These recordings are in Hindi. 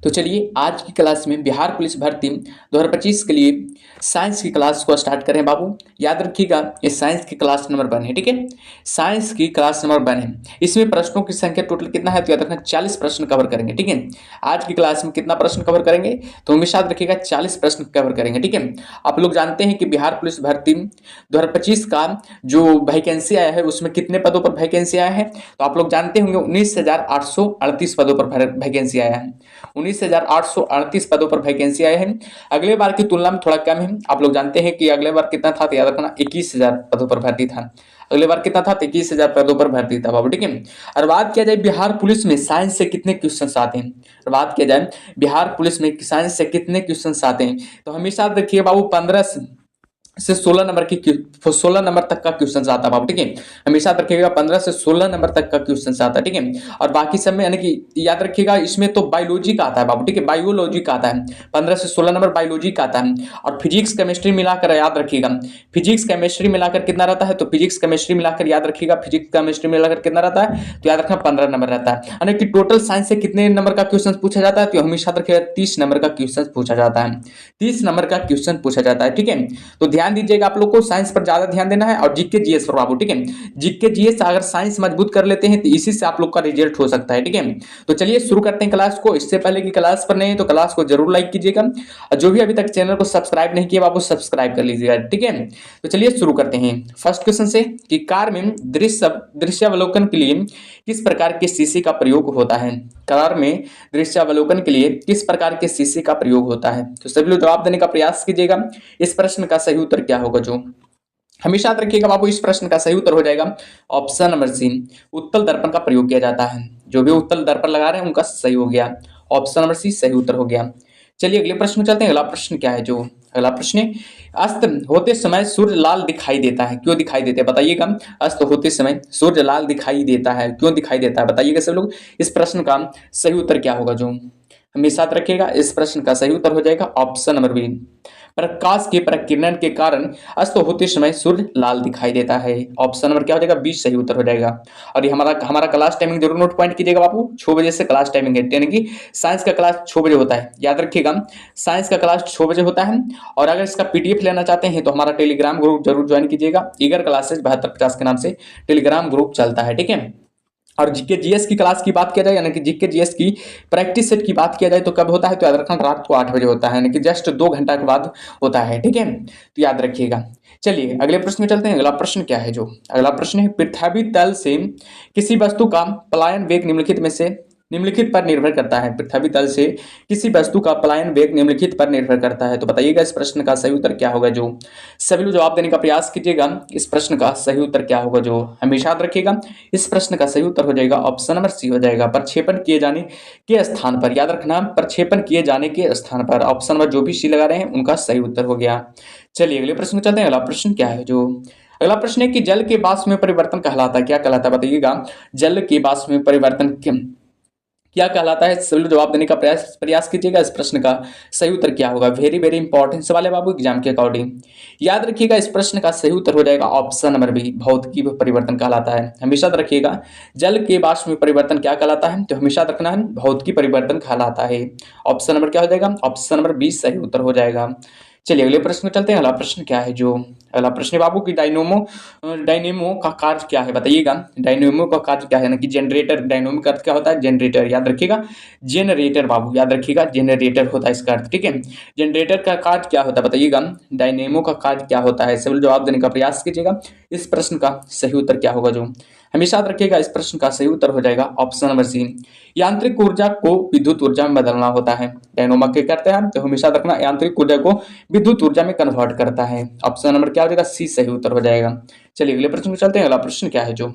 तो चलिए आज की क्लास में बिहार पुलिस भर्ती 2025 के लिए साइंस की क्लास को स्टार्ट करें बाबू। याद रखिएगा ये साइंस की क्लास नंबर 1 है, ठीक है। साइंस की क्लास नंबर 1 है। इसमें प्रश्नों की संख्या टोटल कितना है तो याद रखना 40 प्रश्न कवर करेंगे, ठीक है। आज की क्लास में कितना प्रश्न कवर करेंगे तो हमेशा याद रखिएगा 40 प्रश्न कवर करेंगे, ठीक है। आप लोग जानते हैं कि बिहार पुलिस भर्ती 2025 का जो वैकेंसी आया है उसमें कितने पदों पर वैकेंसी आया है तो आप लोग जानते होंगे 19,838 पदों पर वैकेंसी आया है। 19,838 पदों पर वैकेंसी आए हैं। अगले बार की तुलना में थोड़ा कम है। आप लोग जानते हैं कि अगले बार कितना था तो याद रखना 21,000 पदों पर भर्ती था। अगले बार कितना था तो 21,000 पदों पर भर्ती था बाबू, ठीक है। और बात किया जाए बिहार पुलिस में साइंस से कितने क्वेश्चन आते हैं, और बात किया जाए बिहार पुलिस में साइंस से कितने क्वेश्चन आते हैं तो हमेशा रखिए बाबू 15 से 16 नंबर की 16 नंबर तक का क्वेश्चन आता है बाबू, ठीक है। हमेशा याद रखिएगा 15 से 16 नंबर तक का क्वेश्चन आता है, ठीक है। और बाकी सब में यानी कि याद रखिएगा इसमें तो बायोलॉजी का आता है बाबू, ठीक है। बायोलॉजी का आता है 15 से 16 नंबर बायोलॉजी का आता है। और फिजिक्स केमिस्ट्री मिलाकर याद रखिएगा फिजिक्स केमिस्ट्री मिलाकर कितना रहता है तो फिजिक्स केमिस्ट्री मिलाकर याद रखिएगा फिजिक्स केमिस्ट्री मिलाकर कितना रहता है तो याद रखना 15 नंबर रहता है। यानी कि टोटल साइंस से कितने नंबर का क्वेश्चन पूछा जाता है तो हमेशा याद रखिएगा 30 नंबर का क्वेश्चन पूछा जाता है। 30 नंबर का क्वेश्चन पूछा जाता है, ठीक है। तो ध्यान दीजिएगा आप लोग को साइंस पर ज्यादा ध्यान देना है और जीके जीएस पर बाबू, ठीक है। जीके जीएस अगर साइंस मजबूत कर लेते हैं तो इसी से आप लोग का रिजल्ट हो सकता है, ठीक है। तो चलिए शुरू करते हैं क्लास को। इससे पहले की क्लास पर नहीं तो क्लास को जरूर लाइक कीजिएगा और जो भी अभी तक चैनल को सब्सक्राइब नहीं किया बाबू सब्सक्राइब कर लीजिएगा, ठीक है। तो चलिए शुरू करते हैं फर्स्ट क्वेश्चन से कि कार में दृश्यावलोकन के लिए किस प्रकार के शीशे का प्रयोग होता है। कार में दृश्यावलोकन के लिए किस प्रकार के शीशे का प्रयोग होता है तो सभी लोग जवाब देने का प्रयास कीजिएगा। इस प्रश्न का सही उत्तर क्या होगा जो हमेशा याद रखिएगा बाबू इस प्रश्न का सही उत्तर हो जाएगा ऑप्शन नंबर सी, उत्तल दर्पण का प्रयोग किया जाता है। जो भी उत्तल दर्पण लगा रहे हैं उनका सही हो गया, ऑप्शन नंबर सी सही उत्तर हो गया। चलिए अगले प्रश्न में चलते हैं। अगला प्रश्न क्या है जो अगला प्रश्न है, अस्त होते समय सूर्य लाल दिखाई देता है, क्यों दिखाई देता है बताइएगा। अस्त होते समय सूर्य लाल दिखाई देता है, क्यों दिखाई देता है बताइएगा सब लोग। इस प्रश्न का सही उत्तर क्या होगा जो हमेशा याद रखिएगा। इस प्रश्न का सही उत्तर हो जाएगा ऑप्शन नंबर बी, प्रकाश के प्रकिरण के कारण अस्त होते समय सूर्य लाल दिखाई देता है। ऑप्शन नंबर क्या हो जाएगा बी सही उत्तर हो जाएगा। और ये हमारा हमारा क्लास टाइमिंग जरूर नोट पॉइंट कीजिएगा बाबू, 6 बजे से क्लास टाइमिंग है, यानी कि साइंस का क्लास 6 बजे होता है। याद रखिएगा साइंस का क्लास 6 बजे होता है। और अगर इसका पीडीएफ लेना चाहते हैं तो हमारा टेलीग्राम ग्रुप जरूर ज्वाइन कीजिएगा। ईगर क्लासेस 7250 के नाम से टेलीग्राम ग्रुप चलता है, ठीक है। और जीके जीएस की क्लास की बात किया जाए यानी कि जीके जीएस की प्रैक्टिस सेट की बात किया जाए तो कब होता है तो याद रखना रात को 8 बजे होता है, यानी कि जस्ट 2 घंटा के बाद होता है, ठीक है। तो याद रखिएगा। चलिए अगले प्रश्न में चलते हैं। अगला प्रश्न क्या है जो अगला प्रश्न है, पृथ्वी तल से किसी वस्तु का पलायन वेग निम्नलिखित पर निर्भर करता है। पृथ्वी तल से किसी वस्तु का पलायन वेग निम्नलिखित पर निर्भर करता है तो बताइएगा इस प्रश्न का सही उत्तर क्या होगा जो सभी लोग जवाब देने का प्रयास कीजिएगा। इस प्रश्न का सही उत्तर क्या होगा जो हमेशा याद रखिएगा। इस प्रश्न का सही उत्तर हो जाएगा ऑप्शन नंबर सी हो जाएगा, प्रक्षेपण किए जाने के स्थान पर। याद रखना प्रक्षेपण किए जाने के स्थान पर, ऑप्शन नंबर जो भी सी लगा रहे हैं उनका सही उत्तर हो गया। चलिए अगले प्रश्न में चलते हैं। अगला प्रश्न क्या है जो अगला प्रश्न है कि जल के वाष्प में परिवर्तन कहलाता है, क्या कहलाता है बताइएगा। जल के वाष्प में परिवर्तन क्या कहलाता है, सभी लोग जवाब देने का प्रयास कीजिएगा। इस प्रश्न का सही उत्तर क्या होगा। वेरी वेरी इंपॉर्टेंट सवाल है बाबू एग्जाम के अकॉर्डिंग। याद रखिएगा इस प्रश्न का सही उत्तर हो जाएगा ऑप्शन नंबर बी, भौतिकी परिवर्तन कहलाता है। हमेशा याद रखिएगा जल के वाष्प में परिवर्तन क्या कहलाता है तो हमेशा याद रखना है भौतिकी परिवर्तन कहलाता है। ऑप्शन नंबर क्या हो जाएगा ऑप्शन नंबर बी सही उत्तर हो जाएगा। चलिए अगले प्रश्न में चलते हैं। अगला प्रश्न क्या है जो अगला प्रश्न है बाबू की डायनेमो का कार्य क्या है बताइएगा। डायनेमो का कार्य क्या है ना कि जनरेटर, डायनेमो का अर्थ क्या होता है जनरेटर। याद रखिएगा जनरेटर बाबू, याद रखिएगा जनरेटर होता है इसका अर्थ, ठीक है। जनरेटर का कार्य क्या होता है बताइएगा। डायनेमो का कार्य क्या होता है, सभी जवाब देने का प्रयास कीजिएगा। इस प्रश्न का सही उत्तर क्या होगा जो हमेशा याद रखिएगा। इस प्रश्न का सही उत्तर हो जाएगा ऑप्शन नंबर सी, यांत्रिक ऊर्जा को विद्युत ऊर्जा में बदलना होता है। डायनेमो क्या करते हैं तो हमेशा रखना यांत्रिक ऊर्जा को विद्युत ऊर्जा में कन्वर्ट करता है। ऑप्शन नंबर क्या हो जाएगा सी सही उत्तर हो जाएगा। चलिए अगले प्रश्न में चलते हैं। अगला प्रश्न क्या है जो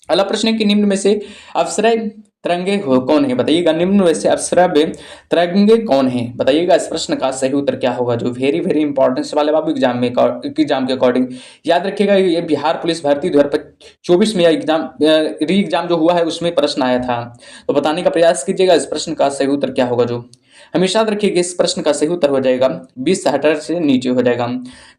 अगला प्रश्न है कि निम्न में से अवसरय तरंगे कौन है बताइएगा। निम्न में से अवसरय तरंगे कौन है बताइएगा। इस प्रश्न का सही उत्तर क्या होगा जो वेरी वेरी इंपॉर्टेंट सवाल है बाबू एग्जाम के अकॉर्डिंग। याद रखिएगा ये बिहार पुलिस भर्ती 2024 में री एग्जाम जो हुआ है उसमें प्रश्न आया था, तो बताने का प्रयास कीजिएगा। इस प्रश्न का सही उत्तर क्या होगा जो हमेशा याद रखिएगा। इस प्रश्न का सही उत्तर हो जाएगा 20 हर्ट्ज से नीचे हो जाएगा।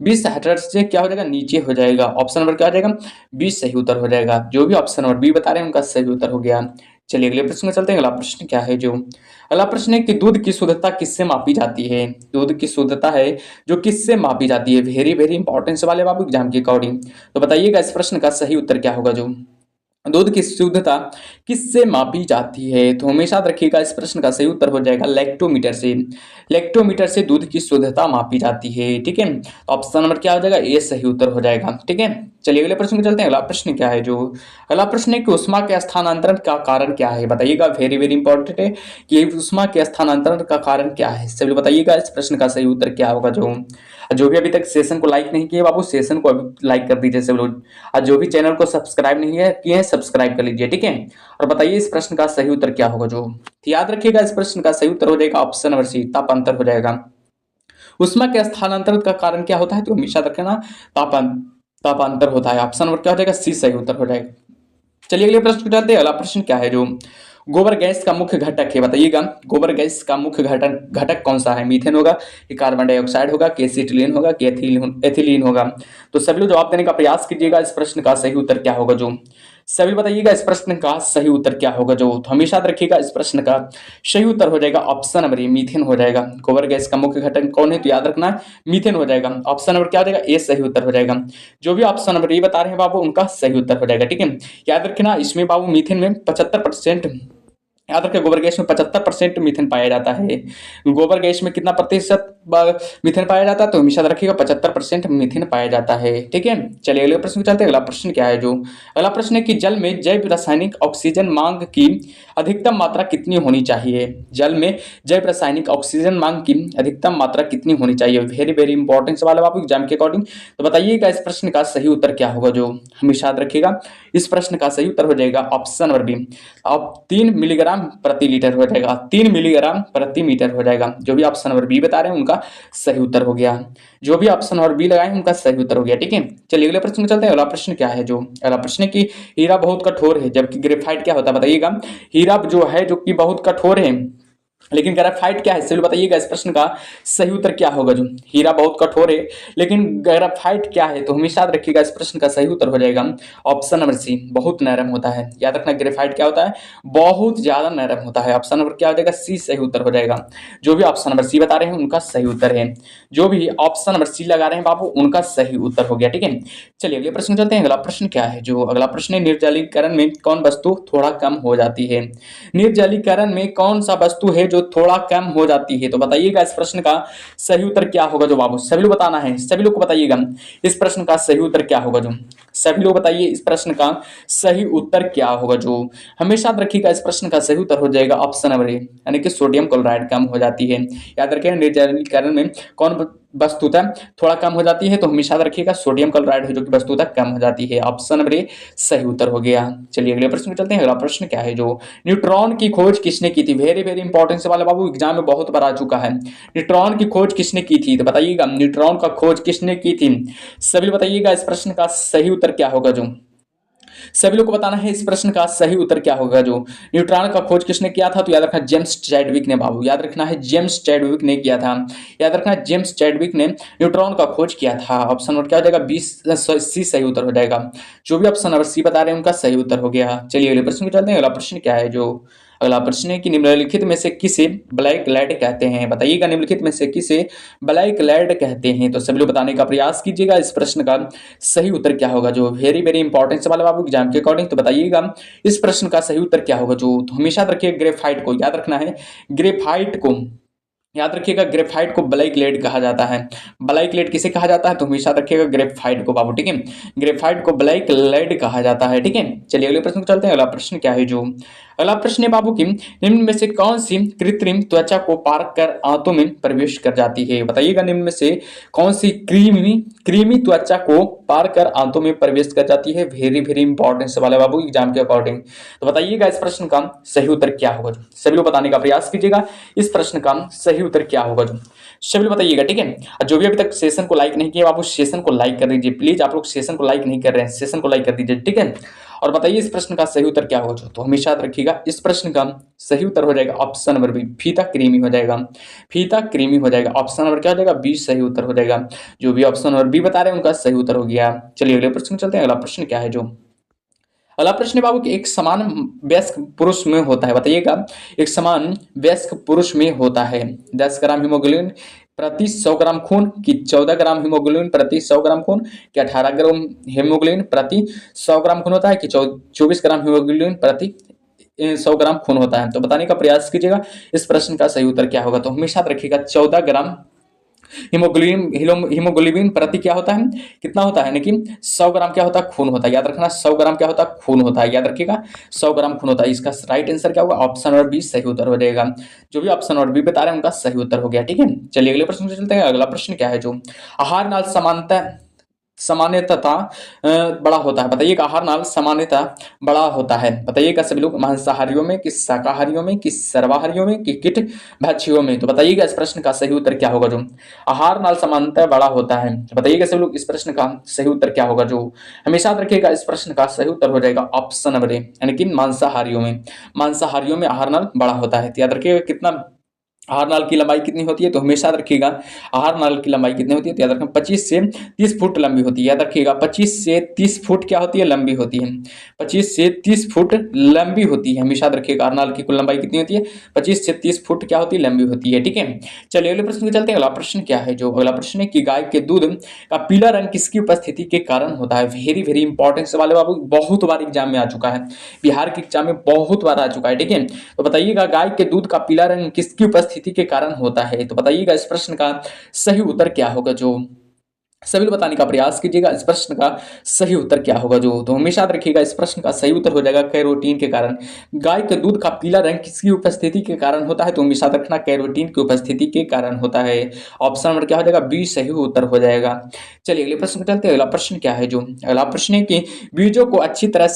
20 हर्ट्ज से क्या हो जाएगा नीचे हो जाएगा। ऑप्शन नंबर क्या हो जाएगा 20 सही उत्तर हो जाएगा। जो भी ऑप्शन नंबर बी बता रहे हैं उनका सही उत्तर हो गया। चलिए अगले प्रश्न में चलते हैं। अगला प्रश्न क्या है जो, अगला प्रश्न है कि दूध की शुद्धता किससे मापी जाती है? दूध की शुद्धता है जो किससे मापी जाती है? वेरी वेरी इंपॉर्टेंट सवाल है बाबू एग्जाम के अकॉर्डिंग। तो बताइएगा इस प्रश्न का सही उत्तर क्या होगा जो, दूध की शुद्धता किससे मापी जाती है? तो हमेशा याद रखिएगा इस प्रश्न का सही उत्तर हो जाएगा लैक्टोमीटर से। लैक्टोमीटर से दूध की शुद्धता मापी जाती है, ठीक है। ऑप्शन नंबर क्या हो जाएगा? ए सही उत्तर हो जाएगा, ठीक है। चलिए अगले प्रश्न में चलते हैं। अगला प्रश्न क्या है जो, अगला प्रश्न है कि उष्मा के स्थानांतरण का कारण क्या है? बताइएगा, वेरी वेरी इंपॉर्टेंट है कि उष्मा के स्थानांतरण का कारण क्या है? सभी लोग बताइएगा इस प्रश्न का सही उत्तर क्या होगा जो भी अभी तक सेशन को लाइक नहीं किए बाबू, सेशन को अभी लाइक कर दीजिए सब लोग। और जो भी चैनल को सब्सक्राइब नहीं है किए हैं सब्सक्राइब कर लीजिए, ठीक है। और बताइए इस प्रश्न का सही उत्तर क्या होगा जो, तो याद रखिएगा इस प्रश्न का सही उत्तर हो जाएगा ऑप्शन नंबर सी, तापांतर हो जाएगा। उष्मा के स्थानांतरण का कारण क्या होता है? तो हमेशा रखना तापांतर होता है। ऑप्शन नंबर क्या हो जाएगा? सी सही उत्तर हो जाएगा। चलिए अगले प्रश्न को चलते हैं। अगला प्रश्न क्या है जो, गोबर गैस का मुख्य घटक है, बताइएगा गोबर गैस का मुख्य घटक घटक कौन सा है? मीथेन होगा कि कार्बन डाइऑक्साइड होगा कि एसिटिलीन होगा कि एथिलीन होगा? तो सभी लोग जवाब देने का प्रयास कीजिएगा। इस प्रश्न का सही उत्तर क्या होगा जो, सभी बताइएगा इस प्रश्न का सही उत्तर क्या होगा जो, तो हमेशा याद रखिएगा इस प्रश्न का सही उत्तर हो जाएगा ऑप्शन नंबर ए, मीथेन हो जाएगा। गोबर गैस का मुख्य घटक कौन है? तो याद रखना मीथेन हो जाएगा। ऑप्शन नंबर क्या हो जाएगा? ए सही उत्तर हो जाएगा। जो भी ऑप्शन नंबर ए बता रहे हैं बाबू उनका सही उत्तर हो जाएगा, ठीक है। याद रखना इसमें बाबू मीथेन में 75%, याद रखें गोबर गैस में 75% मीथेन पाया जाता है। गोबर गैस में कितना प्रतिशत मीथेन पाया जाता है? तो हमेशा रखिएगा 75% मीथेन पाया जाता है, ठीक है। चलिए अगले प्रश्न को चलते हैं। अगला प्रश्न क्या है जो, अगला प्रश्न है कि जल में जैव रासायनिक ऑक्सीजन मांग की अधिकतम मात्रा कितनी होनी चाहिए? जल में जैव रासायनिक ऑक्सीजन मांग की अधिकतम मात्रा कितनी होनी चाहिए? वेरी वेरी इंपॉर्टेंट सवाल है बाबू एग्जाम के अकॉर्डिंग। तो बताइएगा इस प्रश्न का सही उत्तर क्या होगा जो, हमेशा याद रखिएगा इस प्रश्न का सही उत्तर हो जाएगा ऑप्शन नंबर बी। अब 3 मिलीग्राम प्रति लीटर हो जाएगा, 3 मिलीग्राम प्रति मीटर हो जाएगा। जो भी ऑप्शन नंबर बी बता रहे हैं उनका सही उत्तर हो गया। जो भी ऑप्शन नंबर बी लगाए उनका सही उत्तर हो गया, ठीक है। चलिए अगले प्रश्न में चलते हैं। अगला प्रश्न क्या है जो, अगला प्रश्न है कि हीरा बहुत कठोर है जबकि ग्रेफाइट क्या होता है? बताइएगा हीरा जो है जो कि बहुत कठोर है लेकिन ग्रेफाइट क्या है? चलिए बताइएगा इस प्रश्न का सही उत्तर क्या होगा जो, हीरा बहुत कठोर है लेकिन ग्रेफाइट क्या है? तो हमेशा याद रखिएगा इस प्रश्न का सही उत्तर हो जाएगा ऑप्शन नंबर सी, बहुत नरम होता है। याद रखना ग्रेफाइट क्या होता है? बहुत ज्यादा नरम होता है। ऑप्शन नंबर क्या हो जाएगा? सी सही उत्तर हो जाएगा। जो भी ऑप्शन नंबर सी बता रहे हैं उनका सही उत्तर है। जो भी ऑप्शन नंबर सी लगा रहे हैं बाबू उनका सही उत्तर हो गया, ठीक है। चलिए अगले प्रश्न चलते हैं। अगला प्रश्न क्या है जो, अगला प्रश्न है निर्जलीकरण में कौन वस्तु थोड़ा कम हो जाती है? निर्जलीकरण में कौन सा वस्तु है जो थोड़ा कम हो जाती है? तो बताइएगा इस प्रश्न का सही उत्तर क्या होगा जो बाबू, सभी लोग बताना है, सभी लोग को बताइएगा इस प्रश्न का सही उत्तर क्या होगा जो, सभी लोग बताइए इस प्रश्न का सही उत्तर क्या होगा जो, हमेशा याद रखिएगा इस प्रश्न का सही उत्तर हो जाएगा ऑप्शन नंबर ए, यानी कि सोडियम क्लोराइड कम हो जाती है। याद रखिए निर्जलीकरण में कौन वस्तुता थोड़ा कम हो जाती है? तो हमेशा याद रखिएगा सोडियम क्लोराइड है जो कि वस्तुता कम हो जाती है। ऑप्शन नंबर ए सही उत्तर हो गया। चलिए अगले प्रश्न में चलते हैं। अगला प्रश्न क्या है जो, न्यूट्रॉन की खोज किसने की थी? वेरी वेरी इंपॉर्टेंट सवाल है बाबू, एग्जाम में बहुत बार आ चुका है। न्यूट्रॉन की खोज किसने की थी? तो बताइएगा न्यूट्रॉन का खोज किसने की थी? सभी बताइएगा इस प्रश्न का सही उत्तर क्या होगा जो, सभी लोग को बताना है इस प्रश्न का सही उत्तर क्या होगा जो, न्यूट्रॉन का खोज किसने किया था? तो याद रखना जेम्स चैडविक ने बाबू, याद रखना है जेम्स चैडविक ने किया था। याद रखना जेम्स चैडविक ने न्यूट्रॉन का खोज किया था। ऑप्शन नंबर क्या हो जाएगा? 20 सी सही उत्तर हो जाएगा। जो भी ऑप्शन नंबर सी बता रहे हैं उनका सही उत्तर हो गया। चलिए अगले प्रश्न को चलते हैं। अगला प्रश्न क्या है जो, अगला प्रश्न है कि निम्नलिखित में से किसे ब्लैक लैड कहते हैं? बताइएगा निम्नलिखित में से किसे ब्लैक लैड कहते हैं? तो सभी लोग बताने का प्रयास कीजिएगा इस प्रश्न का सही उत्तर क्या होगा जो, वेरी वेरी इंपॉर्टेंट सवाल है बाबू एग्जाम के अकॉर्डिंग। तो बताइएगा इस प्रश्न का सही उत्तर क्या होगा जो, तो हमेशा रखिए ग्रेफाइट को, याद रखना है ग्रेफाइट को, याद रखिएगा ग्रेफाइट को ब्लैक लेड कहा जाता है। ब्लैक लेड किसे कहा जाता है? तो हमेशा रखिएगा ग्रेफाइट को बाबू, ठीक है। ग्रेफाइट को ब्लैक लेड कहा जाता है, ठीक है। चलिए अगले प्रश्न को चलते हैं। अगला प्रश्न क्या है जो, अगला प्रश्न है बाबू की निम्न में से कौन सी कृत्रिम त्वचा को पार कर आंतों में प्रवेश कर जाती है? बताइएगा निम्न में से कौन सी क्रीमी त्वचा को पार कर आंतों में प्रवेश कर जाती है? वेरी वेरी इंपॉर्टेंट सवाल है बाबू एग्जाम के अकॉर्डिंग। तो बताइएगा इस प्रश्न का सही उत्तर क्या होगा जो, सभी लोग बताने का प्रयास कीजिएगा इस प्रश्न का सही उत्तर क्या होगा जो, सभी लोग बताइएगा, ठीक है। और जो भी अभी तक सेशन को लाइक नहीं किया बाबू सेशन को लाइक कर दीजिए प्लीज, आप लोग सेशन को लाइक नहीं कर रहे हैं, सेशन को लाइक कर दीजिए, ठीक है। और बताइए इस प्रश्न का सही उत्तर क्या होगा जो, तो हमेशा याद रखिएगा इस प्रश्न का सही उत्तर हो जाएगा ऑप्शन नंबर बी, फीता क्रीमी हो जाएगा। फीता क्रीमी हो जाएगा। ऑप्शन नंबर क्या हो जाएगा? बी सही उत्तर हो जाएगा। जो भी ऑप्शन नंबर बी बता रहे हैं उनका सही उत्तर हो गया। चलिए अगले प्रश्न में चलते हैं। अगला प्रश्न क्या है जो, अगला प्रश्न है बाबू कि एक समान वयस्क पुरुष में होता है, बताइएगा एक समान वयस्क पुरुष में होता है 10 ग्राम हीमोग्लोबिन प्रति 100 ग्राम खून कि 14 ग्राम हीमोग्लोबिन प्रति 100 ग्राम खून कि 18 ग्राम हीमोग्लोबिन प्रति 100 ग्राम खून होता है कि 24 ग्राम हीमोग्लोबिन प्रति 100 ग्राम खून होता है। तो बताने का प्रयास कीजिएगा इस प्रश्न का सही उत्तर क्या होगा। तो हमेशा याद रखिएगा 14 ग्राम हीमोग्लोबिन प्रति क्या होता है, कितना होता है, यानी कि 100 ग्राम क्या होता है, खून होता है। याद रखना 100 ग्राम क्या होता है, खून होता है। याद रखिएगा 100 ग्राम खून होता है। इसका राइट आंसर क्या होगा, ऑप्शन और बी सही उत्तर हो जाएगा। जो भी ऑप्शन और बी बता रहे हैं उनका सही उत्तर हो गया। ठीक है, चलिए अगले प्रश्न से चलते हैं। अगला प्रश्न क्या है, जो आहार नाल समानता सामान्यतः बड़ा होता है, बताइएगा आहार नाल सामान्यतः बड़ा होता है, बताइएगा सभी लोग मांसाहारियों में कि शाकाहारियों में कि सर्वाहारियों में कि कीट भक्षियों में। तो बताइएगा इस प्रश्न का सही उत्तर क्या होगा। जो आहार नाल सामान्यतः बड़ा होता है, तो बताइएगा सभी लोग इस प्रश्न का सही उत्तर क्या होगा। जो हमेशा याद रखिएगा इस प्रश्न का सही उत्तर हो जाएगा ऑप्शन नंबर ए, यानी कि मांसाहारियों में आहार नाल बड़ा होता है। तो याद रखिएगा कितना आहार नाल की लंबाई कितनी होती है, तो हमेशा याद रखिएगा आहार नाल की लंबाई कितनी होती है, तो याद रखें 25 से 30 फुट लंबी होती है। याद रखिएगा 25 से 30 फुट क्या होती है, लंबी होती है। 25 से 30 फुट लंबी होती है। हमेशा याद रखिएगा आहार नाल की कुल लंबाई कितनी होती है, 25 से 30 फुट क्या होती है, लंबी होती है। ठीक है, चलिए अगले प्रश्न पे चलते हैं। अगला प्रश्न क्या है, जो अगला प्रश्न है कि गाय के दूध का पीला रंग किसकी उपस्थिति के कारण होता है। वेरी वेरी इंपॉर्टेंट सवाल है बाबू, बहुत बार एग्जाम में आ चुका है, बिहार के एग्जाम में बहुत बार आ चुका है। ठीक है, तो बताइएगा गाय के दूध का पीला रंग किसकी उपस्थिति के कारण होता है। तो बताइएगा इस प्रश्न का सही उत्तर क्या होगा। जो सभी बताने का प्रयास कीजिएगा इस प्रश्न का सही उत्तर क्या होगा। जो तो हमेशा याद रखिएगा इस प्रश्न का सही उत्तर हो जाएगा कैरोटीन के कारण। गाय के दूध का पीला रंग किसकी उपस्थिति के कारण होता है, तो हमेशा याद रखना कैरोटीन की उपस्थिति के कारण होता है। ऑप्शन नंबर क्या हो जाएगा, बी सही उत्तर हो जाएगा। चलिए अगले प्रश्न को चलते हैं। अगला प्रश्न क्या है, जो अगला प्रश्न है कि बीजों को अच्छी तरह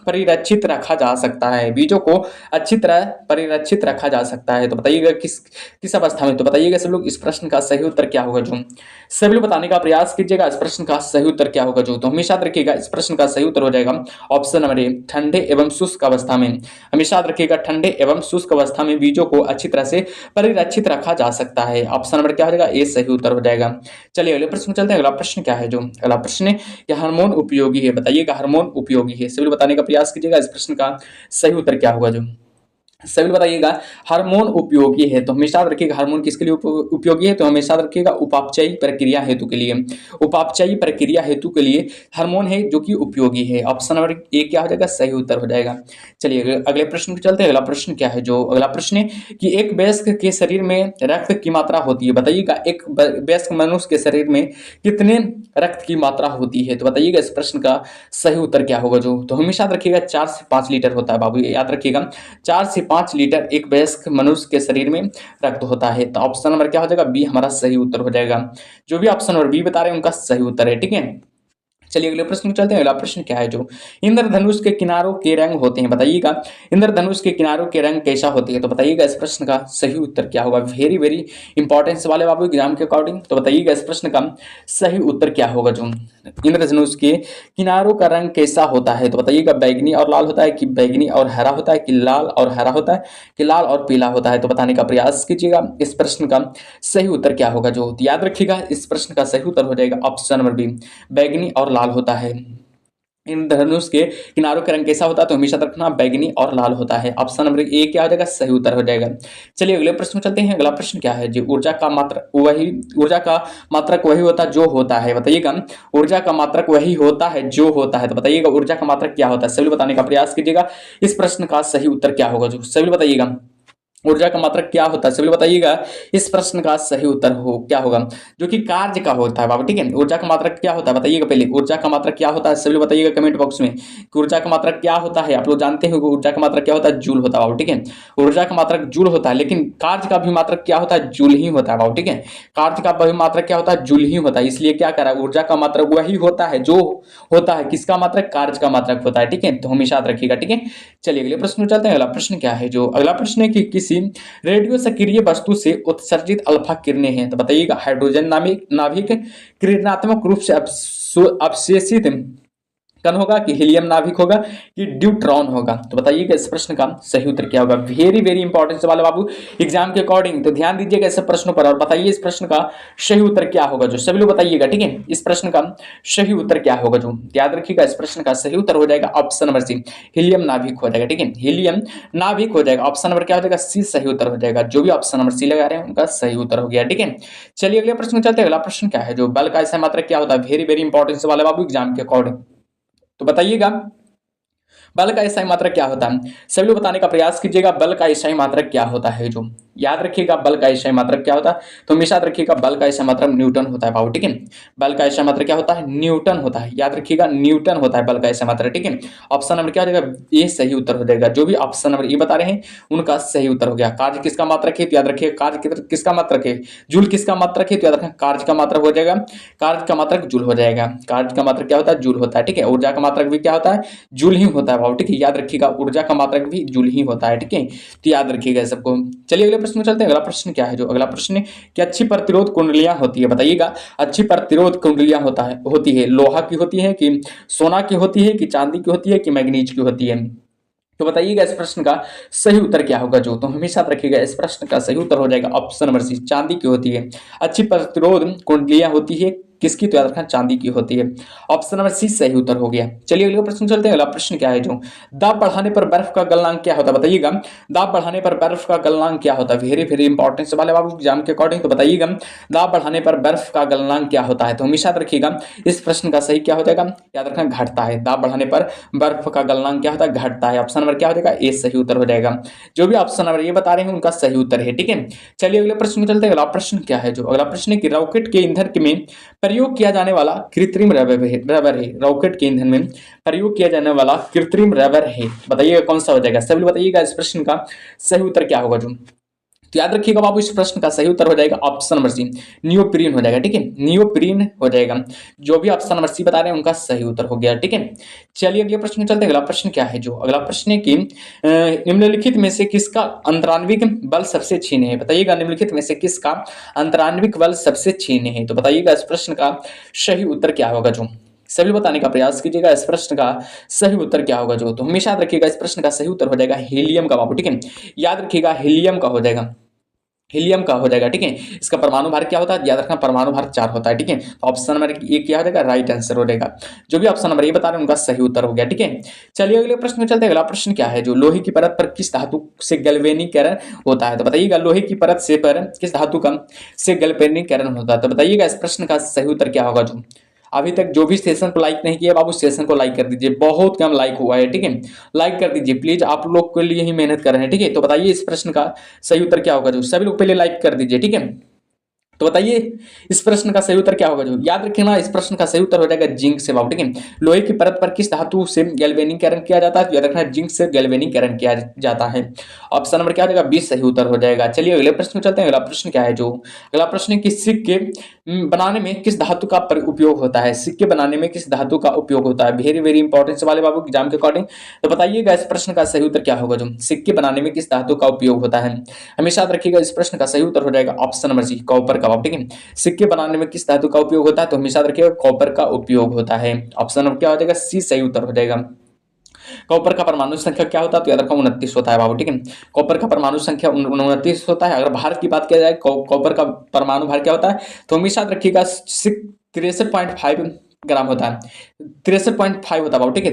परिरक्षित रखा जा सकता है, बीजों को अच्छी तरह परिरक्षित रखा जा सकता है। तो बताइएगा किस किस अवस्था में। तो बताइएगा सब लोग इस प्रश्न का सही उत्तर क्या होगा। जो सभी लोग बताने का प्रयास कीजिएगा इस प्रश्न का सही उत्तर क्या होगा। जो तो हमेशा याद रखिएगा इस प्रश्न का सही उत्तर हो जाएगा ऑप्शन नंबर ए, ठंडे एवं शुष्क अवस्था में। हमेशा याद रखिएगा ठंडे एवं शुष्क अवस्था में बीजों को अच्छी तरह से परिरक्षित रखा जा सकता है। ऑप्शन नंबर क्या हो जाएगा, ए सही उत्तर हो जाएगा। चलिए अगले प्रश्न चलते हैं। अगला प्रश्न क्या है, जो अगला प्रश्न है कि हार्मोन उपयोगी है, बताइएगा हार्मोन उपयोगी है। सभी लोग बताने का प्रयास कीजिएगा इस प्रश्न का सही उत्तर क्या होगा। जो सभी बताइएगा हार्मोन उपयोगी है, तो हमेशा रखिएगा हार्मोन किसके लिए उपयोगी है, तो हमेशा रखिएगा उपापचयी प्रक्रिया हेतु के लिए। उपापचयी प्रक्रिया हेतु के लिए हार्मोन है जो कि उपयोगी है। ऑप्शन नंबर ए क्या हो जाएगा, सही उत्तर हो जाएगा। चलिए अगले प्रश्न पे चलते हैं। अगला प्रश्न क्या है, जो अगला प्रश्न है कि एक वयस्क के शरीर में रक्त की मात्रा होती है, बताइएगा एक वयस्क मनुष्य के शरीर में कितने रक्त की मात्रा होती है। तो बताइएगा इस प्रश्न का सही उत्तर क्या होगा। जो तो हमेशा रखिएगा 4 से 5 लीटर होता है बाबू, याद रखिएगा 4 से 5 लीटर एक वयस्क मनुष्य के शरीर में रक्त होता है। तो ऑप्शन नंबर क्या हो जाएगा, बी हमारा सही उत्तर हो जाएगा। जो भी ऑप्शन नंबर बी बता रहे हैं उनका सही उत्तर है। ठीक है, चलिए अगले प्रश्न को चलते हैं। अगला प्रश्न क्या है, जो इंद्रधनुष के किनारों के रंग होते हैं, बताइएगा इंद्रधनुष के किनारों के रंग कैसा होते हैं। तो बताइएगा इस प्रश्न का सही उत्तर क्या होगा। वेरी वेरी इंपॉर्टेंट सवाल है बाबू एग्जाम के अकॉर्डिंग। तो बताइएगा इस प्रश्न का सही उत्तर क्या होगा। जो इंद्रधनुष के किनारों का रंग कैसा होता है, तो बताइएगा बैगनी और लाल होता है कि बैगनी और हरा होता है कि लाल और हरा होता है कि लाल और पीला होता है। तो बताने का प्रयास कीजिएगा इस प्रश्न का सही उत्तर क्या होगा। जो याद रखिएगा इस प्रश्न का सही उत्तर हो जाएगा ऑप्शन नंबर बी, बैगनी और लाल होता है। इंद्रधनुष के किनारों का रंग कैसा होता है, तो हमेशा रखना बैगनी और लाल होता है। ऑप्शन नंबर ए क्या हो जाएगा, सही उत्तर हो जाएगा। चलिए अगले प्रश्न में चलते हैं। अगला प्रश्न क्या है, जो ऊर्जा का मात्रक वही होता है जो होता है, बताइएगा ऊर्जा का मात्रक वही होता है जो होता है। तो बताइएगा ऊर्जा का मात्रक क्या होता है, सभी बताने का प्रयास कीजिएगा इस प्रश्न का सही उत्तर क्या होगा। जो सभी बताइएगा ऊर्जा का मात्रक क्या होता है, सभी बताइएगा इस प्रश्न का सही उत्तर हो क्या होगा, जो कि कार्य का होता है बाबू। ठीक है, ऊर्जा का मात्रक क्या होता है बताइएगा, पहले ऊर्जा का मात्रक क्या होता है सभी बताइएगा कमेंट बॉक्स में कि ऊर्जा का मात्रक क्या होता है। आप लोग जानते हो ऊर्जा का मात्रक क्या होता है, जूल होता है बाबू। ठीक है, ऊर्जा का मात्रक जूल होता है, लेकिन कार्य का भी मात्रक क्या होता है, जूल ही होता है बाबू। ठीक है, कार्य का भी मात्रक क्या होता है, जूल ही होता है। इसलिए क्या करा, ऊर्जा का मात्रक वही होता है जो होता है किसका मात्रक, कार्य का मात्रक होता है। ठीक है, तो हमेशा याद रखिएगा। ठीक है, चलिए अगले प्रश्न में चलते हैं। अगला प्रश्न क्या है, जो अगला प्रश्न है कि किसी रेडियो सक्रिय वस्तु से उत्सर्जित अल्फा किरणें हैं। तो बताइएगा हाइड्रोजन नाभिक किरणात्मक रूप से अवशेषित कण होगा कि हीलियम नाभिक होगा कि ड्यूट्रॉन होगा? तो बताइएगा इस प्रश्न का सही उत्तर क्या होगा। वेरी वेरी इंपॉर्टेंट सवाल है बाबू एग्जाम के अकॉर्डिंग, तो ध्यान दीजिएगा इस प्रश्न पर और बताइए इस प्रश्न का सही उत्तर क्या होगा। जो सभी लोग बताइएगा, ठीक है, इस प्रश्न का सही उत्तर क्या होगा। जो याद रखिएगा इस प्रश्न का सही उत्तर हो जाएगा ऑप्शन नंबर सी, हीलियम नाभिक हो जाएगा। ठीक है, हीलियम नाभिक हो जाएगा। ऑप्शन नंबर क्या हो जाएगा? सी सही उत्तर हो जाएगा। जो भी ऑप्शन नंबर सी लगा रहे हैं उनका सही उत्तर हो गया। ठीक है, चलिए अगले प्रश्न में चलते हैं। अगला प्रश्न क्या है? जो बल का ऐसा मात्रक क्या होता है? वेरी वेरी इंपॉर्टेंट सवाल है बाबू एग्जाम के अकॉर्डिंग, तो बताइएगा बल का SI मात्रक क्या होता है? सभी लोग बताने का प्रयास कीजिएगा बल का SI मात्रक क्या होता है। जो याद रखिएगा बल का SI मात्रक क्या होता है, तो हमेशा याद रखिएगा बल का SI मात्रक न्यूटन होता है बाबू। ठीक है, बल का SI मात्रक क्या होता है? न्यूटन होता है। याद रखिएगा न्यूटन होता है बल का SI मात्रक। ठीक है, ऑप्शन नंबर क्या हो जाएगा? ये सही उत्तर हो जाएगा। जो भी ऑप्शन नंबर ये बता रहे हैं उनका सही उत्तर हो गया। कार्य किसका मात्रक है? तो याद रखिए कार्य किसका मात्रक है? जूल किसका मात्रक है? तो याद रखें कार्य का मात्रक हो जाएगा, कार्य का मात्रक जूल हो जाएगा। कार्य का मात्रक क्या होता है? जूल होता है। ठीक है, ऊर्जा का मात्रक भी क्या होता है? जूल ही होता है बाबू। ठीक है, याद रखिएगा ऊर्जा का मात्रक भी जूल ही होता है। ठीक है, तो याद रखिएगा सबको। चलिए अगले प्रश्न में चलते हैं। अगला प्रश्न क्या है? जो अगला प्रश्न कि अच्छी प्रतिरोध कुंडलियां होती है, बताइएगा अच्छी प्रतिरोध कुंडलियां होती है लोहा की होती है कि सोना की होती है कि चांदी की होती है कि मैग्नीज की होती है? तो बताइएगा इस प्रश्न का सही उत्तर क्या होगा। जो तो हमेशा रखिएगा इस प्रश्न का सही उत्तर हो जाएगा ऑप्शन नंबर सी, चांदी की होती है। अच्छी प्रतिरोध कुंडलियां होती है किसकी? तो याद रखना चांदी की होती है। ऑप्शन नंबर सी सही उत्तर हो गया। चलिए अगले प्रश्न चलते हैं। अगला प्रश्न क्या है? जो दाब बढ़ाने पर बर्फ का गलनांक क्या होता है? बताइएगा दाब बढ़ाने पर बर्फ का गलनांक क्या होता है? वेरी वेरी इंपॉर्टेंट सवाल है बाबू एग्जाम के अकॉर्डिंग, तो बताइएगा दाब बढ़ाने पर बर्फ का गलनांक क्या होता है? तो हमेशा रखिएगा इस प्रश्न का सही क्या हो जाएगा? याद रखना घटता है। दाब बढ़ाने पर बर्फ का गलनांक क्या होता है? घटता है। ऑप्शन नंबर क्या हो जाएगा? ए सही उत्तर हो जाएगा। जो भी ऑप्शन नंबर ये बता रहे हैं उनका सही उत्तर है। ठीक है, चलिए अगले प्रश्न में चलते हैं। अगला प्रश्न क्या है? जो अगला प्रश्न है कि रॉकेट के ईंधन में प्रयोग किया जाने वाला कृत्रिम रबर है। रॉकेट के ईंधन में प्रयोग किया जाने वाला कृत्रिम रबर है, बताइएगा कौन सा हो जाएगा। सभी बताइएगा इस प्रश्न का सही उत्तर क्या होगा। जो तो याद रखिएगा बाबू इस प्रश्न का सही उत्तर हो जाएगा ऑप्शन नंबर सी, नियोप्रीन हो जाएगा। ठीक है, नियोप्रीन हो जाएगा। जो भी ऑप्शन नंबर सी बता रहे हैं उनका सही उत्तर हो गया। ठीक है, चलिए अगले प्रश्न में चलते हैं। अगला प्रश्न क्या है? जो अगला प्रश्न है कि निम्नलिखित में से किसका अंतराण्विक बल सबसे क्षीण है? बताइएगा निम्नलिखित में से किसका अंतराण्विक बल सबसे क्षीण है? तो बताइएगा इस प्रश्न का सही उत्तर क्या होगा। जो सभी बताने का प्रयास कीजिएगा इस प्रश्न का सही उत्तर क्या होगा। जो तो हमेशा याद रखिएगा इस प्रश्न का सही उत्तर हो जाएगा हीलियम का बाबू। ठीक है, याद रखिएगा हीलियम का हो जाएगा, हीलियम का हो जाएगा। ठीक है, इसका परमाणु भार क्या होता है? याद रखना परमाणु भार 4 होता है। ठीक है, तो ऑप्शन नंबर ये क्या हो जाएगा? राइट आंसर हो जाएगा। जो भी ऑप्शन नंबर ये बता रहे हैं उनका सही उत्तर हो गया। ठीक है, चलिए अगले प्रश्न में चलते हैं। अगला प्रश्न क्या है? जो लोहे की परत पर किस धातु से गैल्वेनीकरण होता है? तो बताइएगा लोहे की परत से पर किस धातु का से गैल्वेनीकरण होता है? तो बताइएगा इस प्रश्न का सही उत्तर क्या होगा। जो अभी तक जो भी सेशन को लाइक नहीं किया बाबू सेशन को लाइक कर दीजिए, बहुत कम लाइक हुआ है। ठीक है, लाइक कर दीजिए प्लीज, आप लोग के लिए ही मेहनत कर रहे हैं। ठीक है, तो बताइए इस प्रश्न का सही उत्तर क्या होगा। जो सभी लोग पहले लाइक कर दीजिए। ठीक है, तो बताइए इस प्रश्न का सही उत्तर क्या होगा। जो याद रखना इस प्रश्न का सही उत्तर हो जाएगा जिंक से बाबू। ठीक है, लोहे की परत पर किस धातु से गैल्वेनीकरण किया जाता है? याद रखना जिंक से गैल्वेनीकरण किया जाता है। ऑप्शन नंबर क्या हो जाएगा? 20 सही उत्तर हो जाएगा। चलिए अगले प्रश्न में चलते हैं। अगला प्रश्न क्या है? जो अगला प्रश्न है कि सिक्के बनाने में किस धातु का उपयोग होता है? सिक्के बनाने में किस धातु का उपयोग होता है? वेरी वेरी इंपॉर्टेंट सवाल है बाबू एग्जाम के अकॉर्डिंग, तो बताइएगा इस प्रश्न का सही उत्तर क्या होगा। जो सिक्के बनाने में किस धातु का उपयोग होता है? हमेशा याद रखिएगा इस प्रश्न का सही उत्तर हो जाएगा ऑप्शन नंबर सी, कॉपर का बाबू। ठीक है, सिक्के बनाने में किस धातु का उपयोग होता है? तो हमेशा रखिएगा कॉपर का उपयोग होता है। ऑप्शन नंबर क्या हो जाएगा? सी सही उत्तर हो जाएगा। कॉपर का परमाणु संख्या क्या होता है? तो याद रखो 29 होता है बाबू। ठीक है, कॉपर का परमाणु संख्या 29 होता है। अगर भार की बात किया जाए कॉपर का परमाणु भार क्या होता है? तो हमेशा याद रखिएगा 63.5 ग्राम होता है, 63.5 होता है बाबू। ठीक है,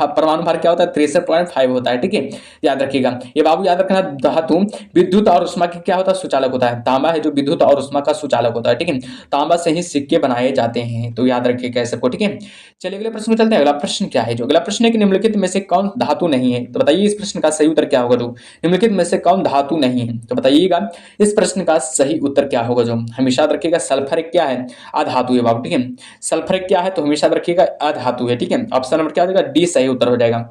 परमाणु भार क्या होता है? 63.5 होता है। ठीक है, याद रखिएगा ये बाबू। याद रखना धातु विद्युत और उष्मा की क्या होता है? सुचालक होता है। तांबा है जो विद्युत और उष्मा का सुचालक होता है। ठीक है, तांबा से ही सिक्के बनाए जाते हैं, तो याद रखिएगा सबको। ठीक है, चलिए अगले प्रश्न में चलते हैं। अगला प्रश्न क्या है? जो अगला प्रश्न है कि निम्नलिखित में से कौन धातु नहीं है? तो बताइए इस प्रश्न का सही उत्तर क्या होगा। जो निम्नलिखित में से कौन धातु नहीं है? तो बताइएगा इस प्रश्न का सही उत्तर क्या होगा। जो हमेशा रखिएगा सल्फर क्या है? अधातु है बाबू। ठीक है, सल्फर क्या है? तो हमेशा रखिएगा अधातु है। ठीक है, ऑप्शन नंबर क्या हो जाएगा? डी सही उत्तर हो जाएगा।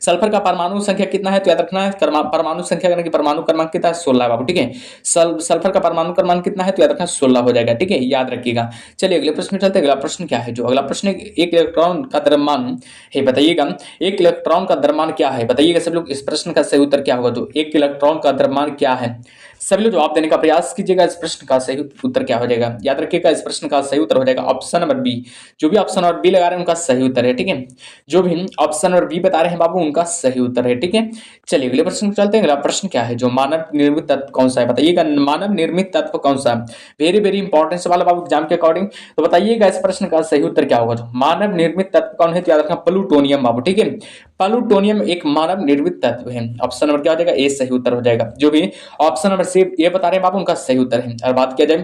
सल्फर का परमाणु संख्या कितना है? तो याद रखना है परमाणु संख्या यानी कि परमाणु क्रमांक कितना है? 16 बाबू। ठीक है, सल्फर का परमाणु क्रमांक कितना है? तो याद रखना 16 हो जाएगा। ठीक है, याद रखिएगा। चलिए अगले प्रश्न में चलते हैं। अगला प्रश्न क्या है? जो अगला प्रश्न है एक इलेक्ट्रॉन का द्रव्यमान है, बताइएगा एक इलेक्ट्रॉन का द्रव्यमान क्या है? बताइएगा सब लोग इस प्रश्न का सही उत्तर क्या होगा। जो एक इलेक्ट्रॉन का द्रव्यमान क्या है? सभी लोग जवाब देने का प्रयास कीजिएगा। इस प्रश्न का सही उत्तर क्या हो जाएगा? याद रखिएगा, इस प्रश्न का सही उत्तर हो जाएगा ऑप्शन नंबर बी। जो भी ऑप्शन नंबर बी लगा रहे हैं उनका सही उत्तर है, ठीक है। जो भी ऑप्शन नंबर बी बता रहे हैं बाबू उनका सही उत्तर है, ठीक है। चलिए अगले प्रश्न पर चलते हैं। अगला प्रश्न क्या है? जो मानव निर्मित तत्व कौन सा है? बताइएगा, मानव निर्मित तत्व कौन सा है? वेरी वेरी इंपॉर्टेंट सवाल है बाबू एग्जाम के अकॉर्डिंग। तो बताइएगा इस प्रश्न का सही उत्तर क्या होगा? जो मानव निर्मित तत्व कौन है? तो याद रखना प्लूटोनियम बाबू, ठीक है। प्लूटोनियम एक मानव निर्मित तत्व है। ऑप्शन नंबर क्या हो जाएगा? ए सही उत्तर हो जाएगा। जो भी ऑप्शन नंबर सी ये बता रहे हैं बाबू उनका सही उत्तर है। और बात किया जाए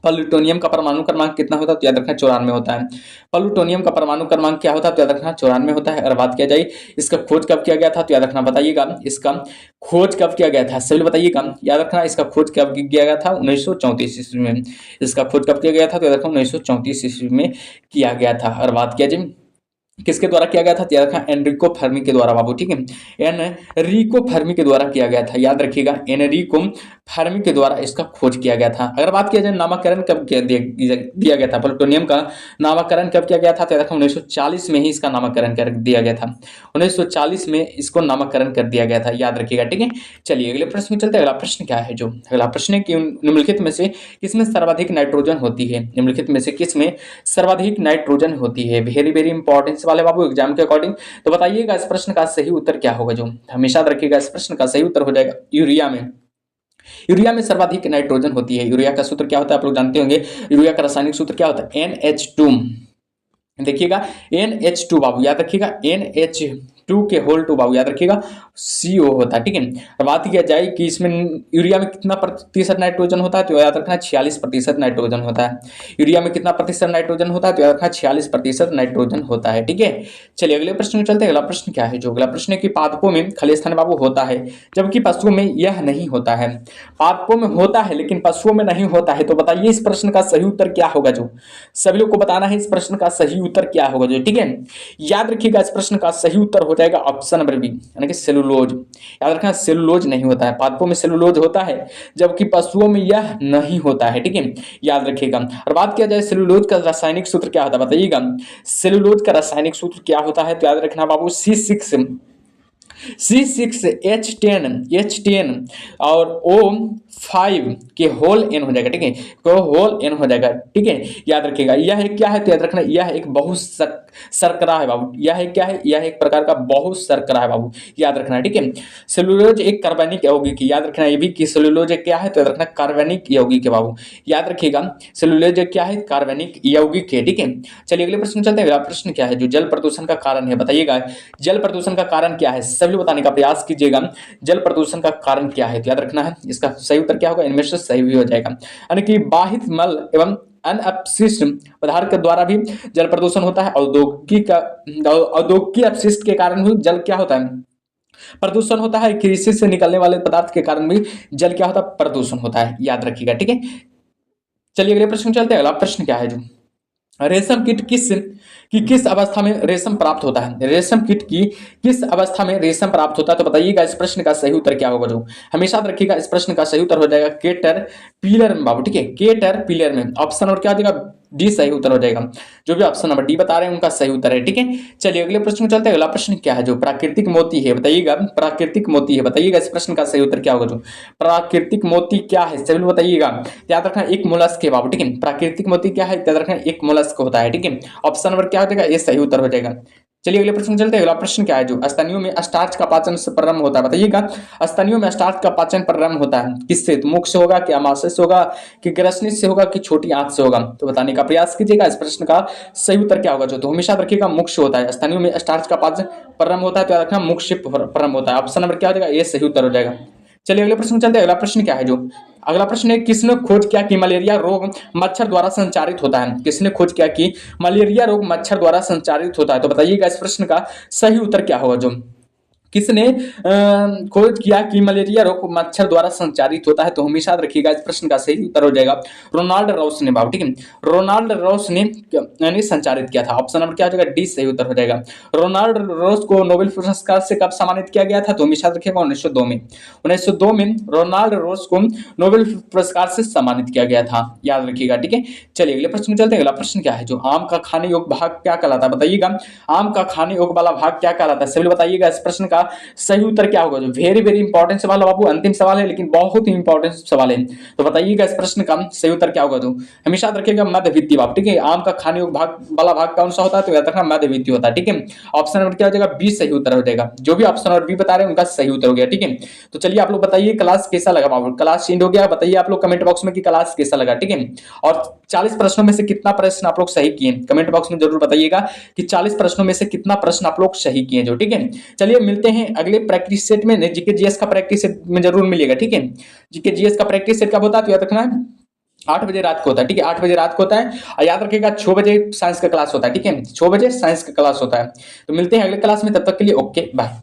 प्लूटोनियम का परमाणु क्रमांक कितना होता है? तो याद रखना 94 होता है। प्लूटोनियम का परमाणु क्रमांक क्या होता है? तो याद रखना 94 होता है। और बात किया जाए इसका खोज कब किया गया था? तो याद रखना बताइएगा इसका खोज कब किया गया था? सभी बताइएगा, याद रखना इसका खोज कब किया गया था? 1934 ईस्वी में। इसका खोज कब किया गया था? तो याद रखना 1934 ईस्वी में किया गया था। और बात किया जाए किसके द्वारा किया गया था? याद रखना एनरिको फर्मी के द्वारा बाबू, ठीक है। एनरिको फर्मी के द्वारा किया गया था। याद रखिएगा एनरिको फर्मी के द्वारा इसका खोज किया गया था। अगर बात किया जाए नामकरण कब दिया गया था? प्लूटोनियम का नामकरण कब किया गया था? तो याद रखना 1940 में ही इसका नामकरण कर दिया गया था। 1940 में इसको नामकरण कर दिया गया था, याद रखिएगा, ठीक है। चलिए अगले प्रश्न में चलते हैं। अगला प्रश्न क्या है? जो अगला प्रश्न है कि निम्नलिखित में से किसमें सर्वाधिक नाइट्रोजन होती है? निम्नलिखित में से किसमें सर्वाधिक नाइट्रोजन होती है? वेरी वेरी इंपॉर्टेंट वाले बाबू एग्जाम के अकॉर्डिंग। तो बताइएगा इस प्रश्न का सही उत्तर क्या होगा? जो हमेशा रखिएगा इस प्रश्न का सही उत्तर हो जाएगा यूरिया में। यूरिया में सर्वाधिक नाइट्रोजन होती है। यूरिया का सूत्र क्या होता है? आप लोग जानते होंगे। यूरिया का रासायनिक सूत्र क्या होता है? NH2। देखिएगा NH2 बाबू, याद रखिएगा NH2 के होल टू बाबू, याद रखिएगा CO होता है, ठीक है। और बात किया जाए कि इसमें यूरिया में कितना प्रतिशत नाइट्रोजन होता है? तो याद रखना 46% नाइट्रोजन होता है। यूरिया में कितना प्रतिशत नाइट्रोजन होता है? तो याद रखना 46% नाइट्रोजन होता है, ठीक है। चलिए अगले प्रश्न में चलते हैं। अगला प्रश्न क्या है? जो अगला प्रश्न है कि पादपों में खलिज स्थान बाबू होता है जबकि पशुओं में यह नहीं होता है। पादपों में होता है लेकिन पशुओं में नहीं होता है। तो बताइए इस प्रश्न का सही उत्तर क्या होगा? जो सभी लोग को बताना है इस प्रश्न का सही उत्तर क्या होगा, जो ठीक है। याद रखिएगा इस प्रश्न का सही उत्तर हो जाएगा ऑप्शन नंबर बी, यानी कि सेलुलोज। याद रखना सेलुलोज नहीं होता है। पादपों में सेलुलोज होता है जबकि पशुओं में यह नहीं होता है, ठीक है, याद रखिएगा। और बात किया जाए सेलुलोज का रासायनिक सूत्र क्या होता है? बताइएगा सेलुलोज का रासायनिक सूत्र क्या होता है? तो याद रखना बाबू C6H10 और O5 के होल N हो जाएगा, ठीक है, तो होल N हो जाएगा, ठीक है, याद रखिएगा। यह एक क्या है? तो याद रखना यह एक बहुत शर्करा है बाबू। यह एक क्या है? यह एक प्रकार का बहुत शर्करा है बाबू, याद रखना, ठीक है। सेलुलोज एक कार्बनिक यौगिक, याद रखना ये भी कि सेलुलोज एक क्या है? तो याद रखना कार्बनिक यौगिक है बाबू, याद रखिएगा। सेलुलोज एक क्या है? कार्बनिक यौगिक है, ठीक है। चलिए अगले प्रश्न चलते हैं। अगला प्रश्न क्या है? जो जल प्रदूषण का कारण है, बताइएगा जल प्रदूषण का कारण क्या है? सभी बताने का प्रयास कीजिएगा जल प्रदूषण का कारण क्या है। तो याद रखना है इसका सही उत्तर क्या होगा? इनमें से सही भी हो जाएगा, यानी कि बाहित मल एवं अनअपशिष्ट पदार्थ के द्वारा भी जल प्रदूषण होता है। औद्योगिक अपशिष्ट के कारण भी जल क्या होता है? प्रदूषण होता है। कृषि से निकलने वाले पदार्थ के कारण भी जल क्या होता है? प्रदूषण होता है, याद रखिएगा, ठीक है। चलिए अगले प्रश्न चलते हैं। अगला प्रश्न क्या है? जो रेशम कीट किस अवस्था में रेशम प्राप्त होता है? रेशम कीट की किस अवस्था में रेशम प्राप्त होता है? तो बताइएगा इस प्रश्न का सही उत्तर क्या होगा? जो हमेशा रखिएगा इस प्रश्न का सही उत्तर हो जाएगा केटर पिलर में बाबू, ठीक है, केटर पिलर में। ऑप्शन नंबर क्या हो जाएगा? डी सही उत्तर हो जाएगा। जो भी ऑप्शन नंबर डी बता रहे हैं उनका सही उत्तर है, ठीक है। चलिए अगले प्रश्न में चलते हैं। अगला प्रश्न क्या है? जो प्राकृतिक मोती है, बताइएगा प्राकृतिक मोती है, बताइएगा इस प्रश्न का सही उत्तर क्या होगा? जो प्राकृतिक मोती क्या है सभी बताइएगा। याद रखना एक मोलस्क है बाबू, ठीक है। प्राकृतिक मोती क्या है? याद रखना एक मोलस्क होता है, ठीक है। ऑप्शन नंबर क्या हो जाएगा? ये सही उत्तर हो जाएगा। चलिए अगले प्रश्न चलते हैं। अगला प्रश्न क्या है? जो स्तनियों में स्टार्च का पाचन प्रारंभ होता है, बताइएगा स्तनियों में स्टार्च का पाचन प्रारंभ होता है किससे? तो मुख से होगा, कि आमाशय से होगा, कि ग्रसनी से होगा, कि छोटी आंत से होगा? तो बताने का प्रयास कीजिएगा इस प्रश्न का सही उत्तर क्या होगा? जो तो हमेशा रखिएगा मुख से होता है। स्तनियों में स्टार्च का पाचन प्रारंभ होता है तो याद रखना मुख से प्रारंभ होता है। ऑप्शन नंबर क्या हो जाएगा? ये सही उत्तर हो जाएगा। चलिए अगले प्रश्न चलते हैं। अगला प्रश्न क्या है? जो अगला प्रश्न है किसने खोज किया कि मलेरिया रोग मच्छर द्वारा संचारित होता है? किसने खोज किया कि मलेरिया रोग मच्छर द्वारा संचारित होता है? तो बताइएगा इस प्रश्न का सही उत्तर क्या होगा? जो किसने खोज किया कि मलेरिया रोग मच्छर द्वारा संचारित होता है? तो हमेशा रखिएगा इस प्रश्न का सही उत्तर हो जाएगा रोनाल्ड रॉस ने बाबू, ठीक है। रोनाल्ड रॉस ने संचारित किया था। ऑप्शन नंबर क्या हो जाएगा? डी सही उत्तर हो जाएगा। रोनाल्ड रॉस को नोबेल पुरस्कार से कब सम्मानित किया गया था? तो हमेशा रखिएगा 1902 में। 1902 में रोनाल्ड रॉस को नोबेल पुरस्कार से सम्मानित किया गया था, याद रखिएगा, ठीक है। चलिए अगले प्रश्न चलते हैं। अगला प्रश्न क्या है? जो आम का खाने योग्य भाग क्या कहलाता है? बताइएगा आम का खाने योग्य वाला भाग क्या कहलाता है? सभी बताइएगा इस प्रश्न का सही उत्तर क्या होगा? जो वेरी वेरी इंपॉर्टेंट सवाल है बाबू, अंतिम सवाल है लेकिन बहुत ही इंपॉर्टेंट सवाल है। तो बताइएगा इस प्रश्न का सही उत्तर क्या होगा? तो हमेशा याद रखिएगा मध्यवित्तीय भाग, ठीक है। आम का खाने योग्य भाग वाला भाग कौन सा होता है? तो याद रखना मध्यवित्तीय होता है, ठीक है। ऑप्शन नंबर क्या हो जाएगा? बी सही उत्तर हो जाएगा। जो भी ऑप्शन और बी बता रहे हैं उनका सही उत्तर हो गया, ठीक है। तो चलिए आप लोग बताइए क्लास कैसा लगा बाबू? क्लास चेंज हो गया, बताइए आप लोग कमेंट बॉक्स में कि क्लास कैसा लगा, ठीक है। और 40 प्रश्नों में से कितना प्रश्न आप लोग सही किए? कमेंट बॉक्स में जरूर बताइएगा कि 40 प्रश्नों में से कितना प्रश्न आप लोग सही किए जो, ठीक है। चलिए मिलते हैं अगले प्रैक्टिस सेट में, जीके जीएस का प्रैक्टिस सेट में जरूर मिलेगा, ठीक है। जीके जीएस का प्रैक्टिस सेट कब होता है? तो याद रखना है 8 बजे रात को होता है, ठीक है। 8 बजे रात को होता है और याद रखिएगा 6 बजे साइंस का क्लास होता है, ठीक है। 6 बजे साइंस का क्लास होता है। तो मिलते हैं अगले क्लास में, तब तक के लिए ओके बाय।